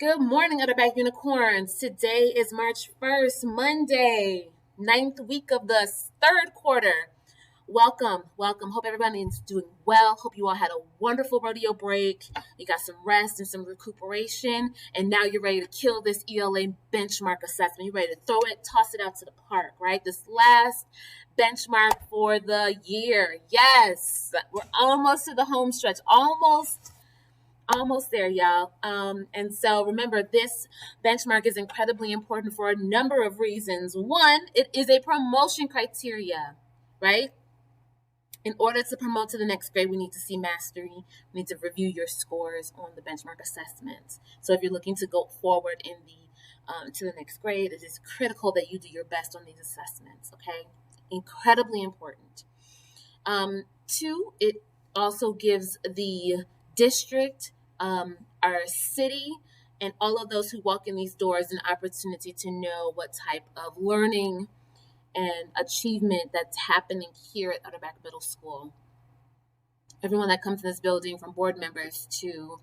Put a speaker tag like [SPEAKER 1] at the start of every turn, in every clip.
[SPEAKER 1] Good morning, Otterback Unicorns. Today is March 1st, Monday, ninth week of the third quarter. Welcome. Hope everybody is doing well. Hope you all had a wonderful rodeo break. You got some rest and some recuperation. And now you're ready to kill this ELA benchmark assessment. You're ready to throw it, toss it out to the park, right? This last benchmark for the year. Yes, we're almost to the home stretch. Almost there, y'all. And so remember, this benchmark is incredibly important for a number of reasons. One, it is a promotion criteria, right? In order to promote to the next grade, we need to see mastery. We need to review your scores on the benchmark assessment. So if you're looking to go forward in to the next grade, it is critical that you do your best on these assessments, okay? Incredibly important. Two, it also gives the district, our city, and all of those who walk in these doors an opportunity to know what type of learning and achievement that's happening here at Otterback Middle School. Everyone that comes in this building, from board members to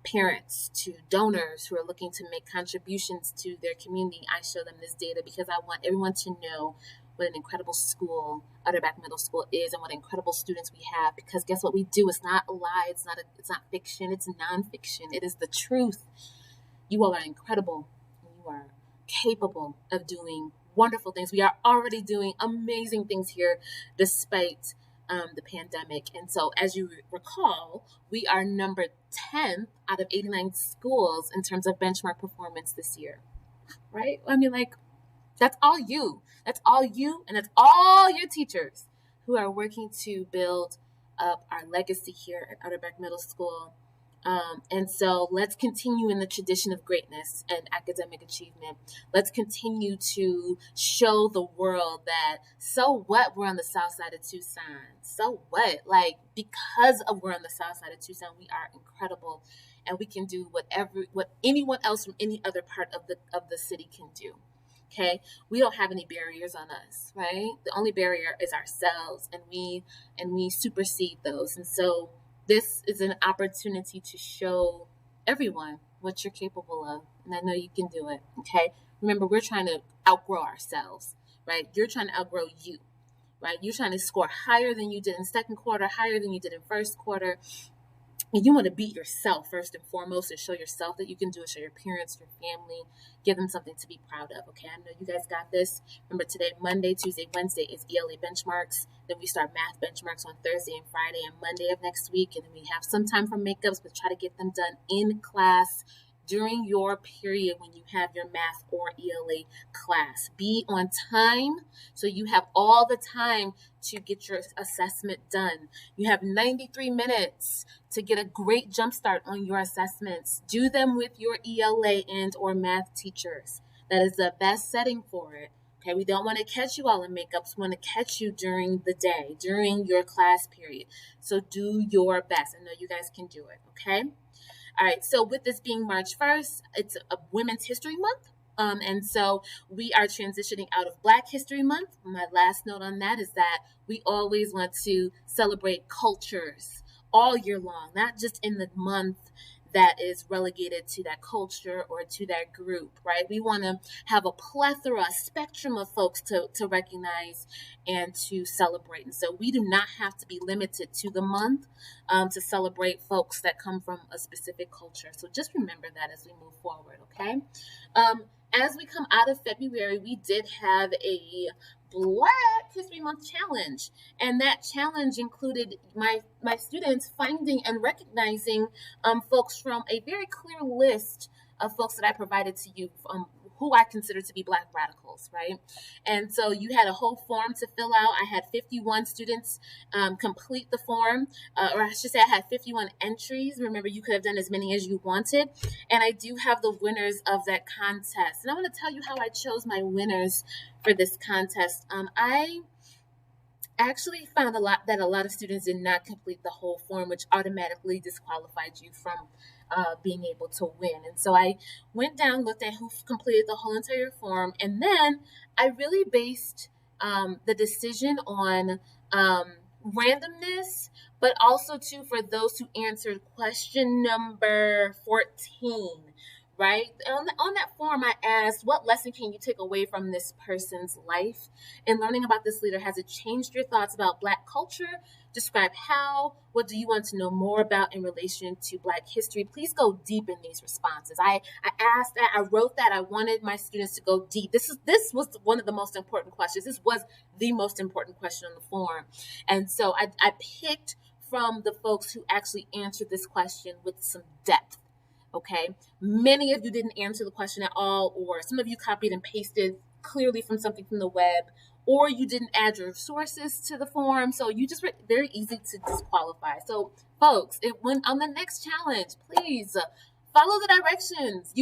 [SPEAKER 1] parents to donors who are looking to make contributions to their community, I show them this data because I want everyone to know what an incredible school Otterback Middle School is and what incredible students we have. Because guess what we do? It's not a lie. It's not fiction. It's nonfiction. It is the truth. You all are incredible. You are capable of doing wonderful things. We are already doing amazing things here despite the pandemic. And so, as you recall, we are number 10 out of 89 schools in terms of benchmark performance this year, right? I mean, that's all you. That's all you, and that's all your teachers who are working to build up our legacy here at Otterback Middle School. And so let's continue in the tradition of greatness and academic achievement. Let's continue to show the world that, so what, we're on the south side of Tucson. So what? Because we're on the south side of Tucson, we are incredible, and we can do what anyone else from any other part of the city can do. Okay, we don't have any barriers on us, right? The only barrier is ourselves, and we supersede those. And so this is an opportunity to show everyone what you're capable of, and I know you can do it. Okay, remember, we're trying to outgrow ourselves, right? You're trying to outgrow you, right? You're trying to score higher than you did in second quarter, higher than you did in first quarter. And you want to beat yourself first and foremost, and show yourself that you can do it. Show your parents, your family, give them something to be proud of. Okay, I know you guys got this. Remember, today, Monday, Tuesday, Wednesday is ELA benchmarks. Then we start math benchmarks on Thursday and Friday and Monday of next week. And then we have some time for makeups, but try to get them done in class during your period when you have your math or ELA class. Be on time so you have all the time to get your assessment done. You have 93 minutes to get a great jump start on your assessments. Do them with your ELA and or math teachers. That is the best setting for it. Okay, we don't want to catch you all in makeups. We want to catch you during the day, during your class period. So do your best. I know you guys can do it, okay? All right, so with this being March 1st, it's a Women's History Month. And so we are transitioning out of Black History Month. My last note on that is that we always want to celebrate cultures all year long, not just in the month that is relegated to that culture or to that group, right? We want to have a plethora, a spectrum of folks to recognize and to celebrate. And so we do not have to be limited to the month to celebrate folks that come from a specific culture. So just remember that as we move forward, okay? As we come out of February, we did have a Black History Month challenge, and that challenge included my students finding and recognizing folks from a very clear list of folks that I provided to you, who I consider to be Black radicals, right? And so you had a whole form to fill out. I had 51 students complete the form, or I should say I had 51 entries. Remember, you could have done as many as you wanted. And I do have the winners of that contest. And I want to tell you how I chose my winners for this contest. I actually found that a lot of students did not complete the whole form, which automatically disqualified you from being able to win. And so I went down, looked at who completed the whole entire form, and then I really based the decision on randomness, but also too for those who answered question number 14, right? On that form, I asked, what lesson can you take away from this person's life? In learning about this leader, has it changed your thoughts about Black culture? Describe how. What do you want to know more about in relation to Black history? Please go deep in these responses. I asked that, I wrote that, I wanted my students to go deep. This was one of the most important questions. This was the most important question on the form. And so I picked from the folks who actually answered this question with some depth. Okay, many of you didn't answer the question at all, or some of you copied and pasted clearly from something from the web, or you didn't add your sources to the form, so you just were very easy to disqualify. So folks, when on the next challenge, please follow the directions.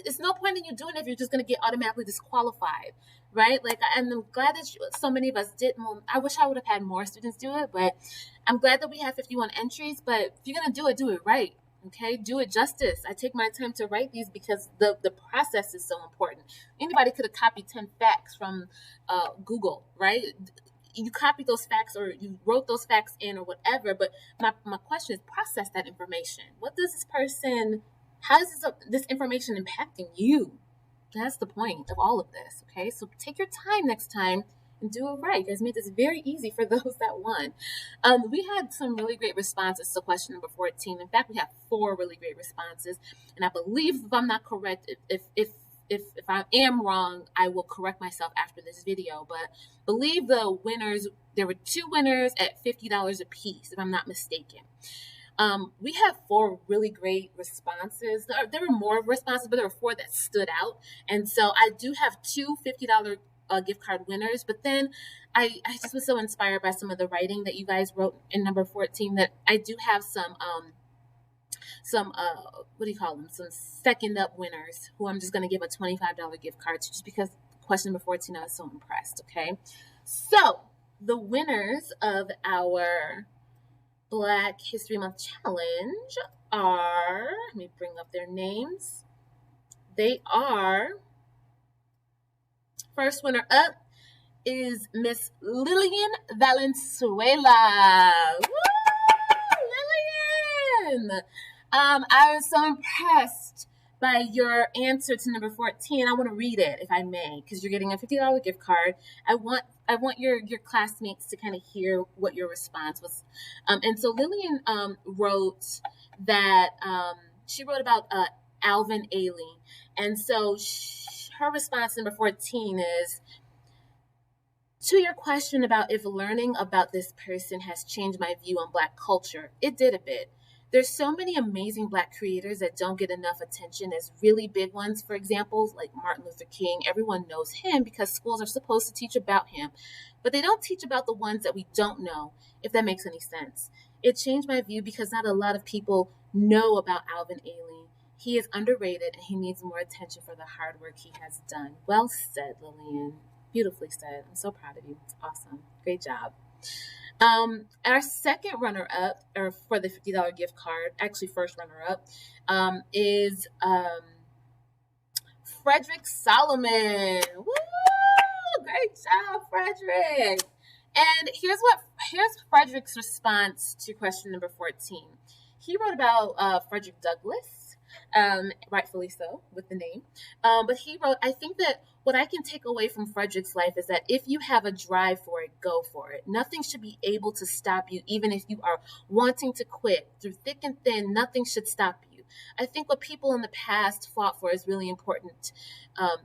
[SPEAKER 1] It's no point in you doing it if you're just going to get automatically disqualified, right? Like, and I'm glad that so many of us didn't. Well, I wish I would have had more students do it, but I'm glad that we have 51 entries. But if you're going to do it right. Okay, do it justice. I take my time to write these because the process is so important. Anybody could have copied 10 facts from Google, right? You copied those facts or you wrote those facts in or whatever, but my question is process that information. What does this person, how is this information impacting you? That's the point of all of this, okay? So take your time next time and do it right. You guys made this very easy for those that won. We had some really great responses to question number 14. In fact, we have 4 really great responses. And I believe, if I'm not correct, if I am wrong, I will correct myself after this video. But I believe the winners, there were 2 winners at $50 a piece, if I'm not mistaken. We have 4 really great responses. There were more responses, but there were 4 that stood out. And so I do have 2 $50 gift card winners, but then I just was so inspired by some of the writing that you guys wrote in number 14 that I do have some what do you call them, some second up winners who I'm just going to give a $25 gift card to, just because question number 14 I was so impressed. Okay, so the winners of our Black History Month challenge are, let me bring up their names. They are, first winner up is Miss Lillian Valenzuela. Woo! Lillian! I was so impressed by your answer to number 14. I want to read it, if I may, because you're getting a $50 gift card. I want your classmates to kind of hear what your response was. And so Lillian wrote that she wrote about Alvin Ailey. And so her response, number 14, is, to your question about if learning about this person has changed my view on Black culture, it did a bit. There's so many amazing Black creators that don't get enough attention as really big ones. For example, like Martin Luther King, everyone knows him because schools are supposed to teach about him, but they don't teach about the ones that we don't know, if that makes any sense. It changed my view because not a lot of people know about Alvin Ailey. He is underrated and he needs more attention for the hard work he has done. Well said, Lillian. Beautifully said. I'm so proud of you. It's awesome. Great job. Our second runner-up, or for the $50 gift card, actually first runner-up, is Frederick Solomon. Woo! Great job, Frederick. And here's Frederick's response to question number 14. He wrote about Frederick Douglass, rightfully so, with the name. But he wrote, I think that what I can take away from Frederick's life is that if you have a drive for it, go for it. Nothing should be able to stop you, even if you are wanting to quit. Through thick and thin, nothing should stop you. I think what people in the past fought for is really important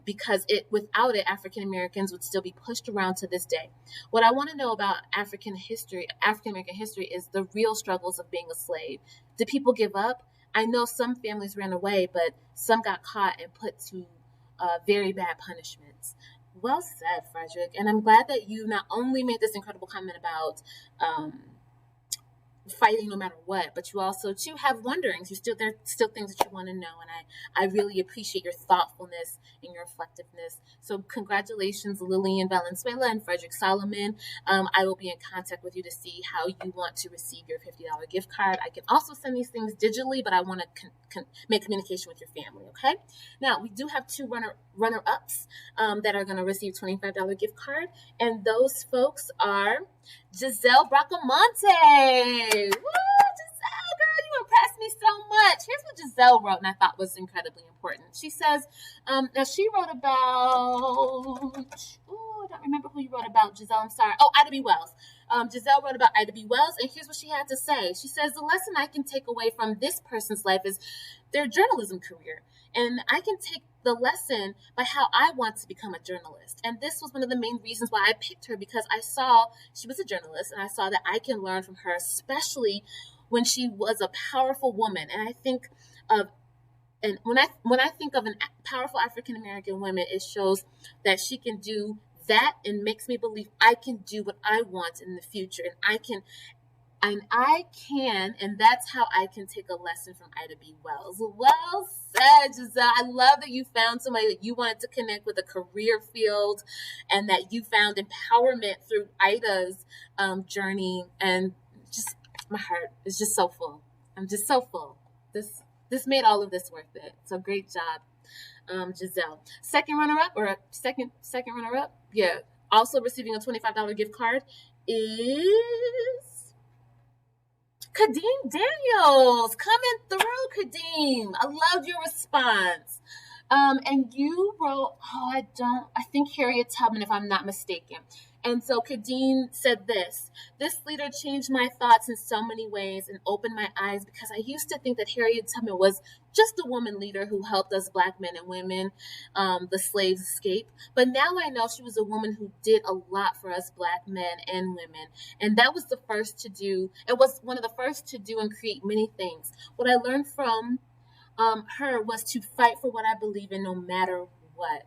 [SPEAKER 1] because without it, African Americans would still be pushed around to this day. What I want to know about African American history is the real struggles of being a slave. Did people give up? I know some families ran away, but some got caught and put to very bad punishments. Well said, Frederick. And I'm glad that you not only made this incredible comment about fighting no matter what, but you also too have wonderings. There's still things that you want to know, and I really appreciate your thoughtfulness and your reflectiveness. So congratulations, Lillian Valenzuela and Frederick Solomon. I will be in contact with you to see how you want to receive your $50 gift card. I can also send these things digitally, but I want to make communication with your family. Okay. Now we do have 2 runner-ups that are going to receive $25 gift card, and those folks are Giselle Bracamonte. Woo, Giselle, girl, you impressed me so much. Here's what Giselle wrote, and I thought was incredibly important. She says, now she wrote about, I don't remember who you wrote about, Giselle, I'm sorry. Oh, Ida B. Wells. Giselle wrote about Ida B. Wells, and here's what she had to say. She says, the lesson I can take away from this person's life is their journalism career. And I can take the lesson by how I want to become a journalist. And this was one of the main reasons why I picked her, because I saw she was a journalist and I saw that I can learn from her, especially when she was a powerful woman. And I think of and when I think of an powerful African American woman, it shows that she can do that and makes me believe I can do what I want in the future, and that's how I can take a lesson from Ida B. Wells. Well said, Giselle. I love that you found somebody that you wanted to connect with, a career field, and that you found empowerment through Ida's journey. And just my heart is just so full. I'm just so full. This made all of this worth it. So great job, Giselle. Second runner-up, or second runner-up, yeah. Also receiving a $25 gift card is Kadeem Daniels. Coming through, Kadeem. I loved your response. And you wrote, I think Harriet Tubman, if I'm not mistaken. And so Kadeem said this leader changed my thoughts in so many ways and opened my eyes, because I used to think that Harriet Tubman was just a woman leader who helped us Black men and women, the slaves, escape. But now I know she was a woman who did a lot for us Black men and women. And that was it was one of the first to do and create many things. What I learned from her was to fight for what I believe in no matter what.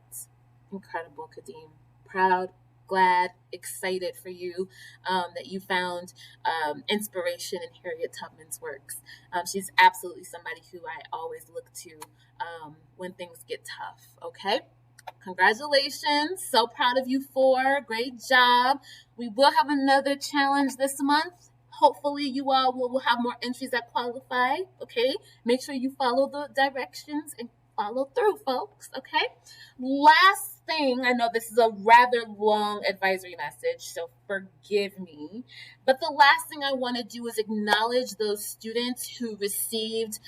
[SPEAKER 1] Incredible, Kadeem. Proud, glad, excited for you that you found inspiration in Harriet Tubman's works. She's absolutely somebody who I always look to when things get tough. Okay? Congratulations. So proud of you four. Great job. We will have another challenge this month. Hopefully you all will have more entries that qualify. Okay? Make sure you follow the directions and follow through, folks. Okay? Last thing, I know this is a rather long advisory message, so forgive me, but the last thing I want to do is acknowledge those students who received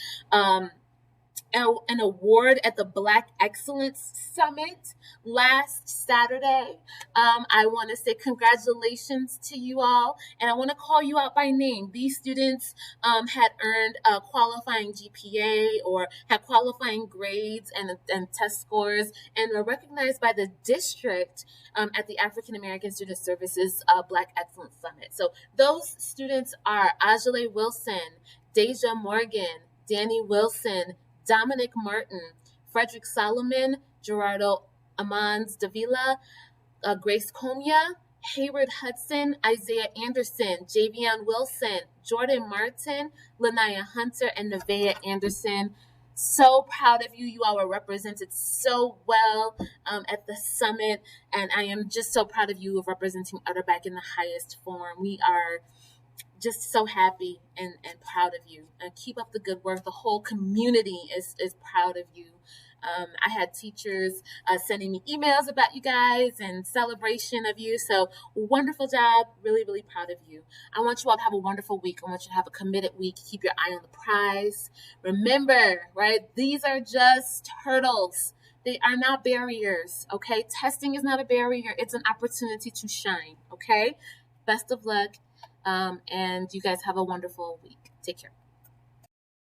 [SPEAKER 1] an award at the Black Excellence Summit last Saturday. I want to say congratulations to you all, and I want to call you out by name. These students had earned a qualifying GPA or had qualifying grades and test scores, and were recognized by the district at the African American Student Services Black Excellence Summit. So those students are Ajale Wilson, Deja Morgan, Danny Wilson, Dominic Martin, Frederick Solomon, Gerardo Amans Davila, Grace Comia, Hayward Hudson, Isaiah Anderson, Javion Wilson, Jordan Martin, Lanaya Hunter, and Nevaeh Anderson. So proud of you. You all were represented so well at the summit, and I am just so proud of you of representing Utterback in the highest form. We are just so happy and proud of you, and keep up the good work. The whole community is proud of you. I had teachers sending me emails about you guys and celebration of you. So wonderful job. Really, really proud of you. I want you all to have a wonderful week. I want you to have a committed week. Keep your eye on the prize. Remember, right? These are just hurdles. They are not barriers. Okay. Testing is not a barrier. It's an opportunity to shine. Okay. Best of luck. And you guys have a wonderful week. Take care.